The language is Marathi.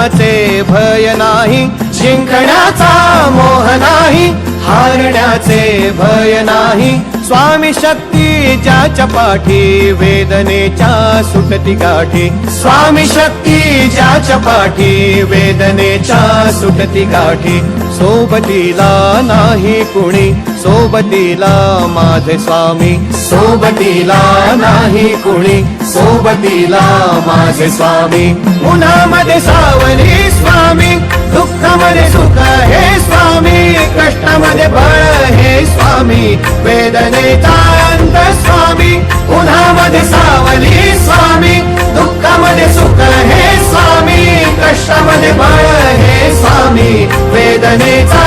हारण्याचे भय नाही, जिंकण्याचा मोह नाही, हारण्याचे भय नाही. स्वामी शक्ती ज्याच्या पाठी, वेदनेच्या सुटती गाठी. स्वामी शक्ती ज्याच्या पाठी, वेदनेच्या सुटती गाठी. सोबतीला नाही कुणी, सोबतीला माझे स्वामी. सोबतीला नाही कुणी, सोबतीला माझे स्वामी. उन्हामध्ये सावली स्वामी, दुःखामध्ये सुख हे स्वामी, कष्टामध्ये बळ हे स्वामी, वेदनेचा अंत स्वामी. उन्हामध्ये सावली स्वामी, दुःखामध्ये सुख हे स्वामी, कष्टामध्ये बळ हे स्वामी, वेदनेचा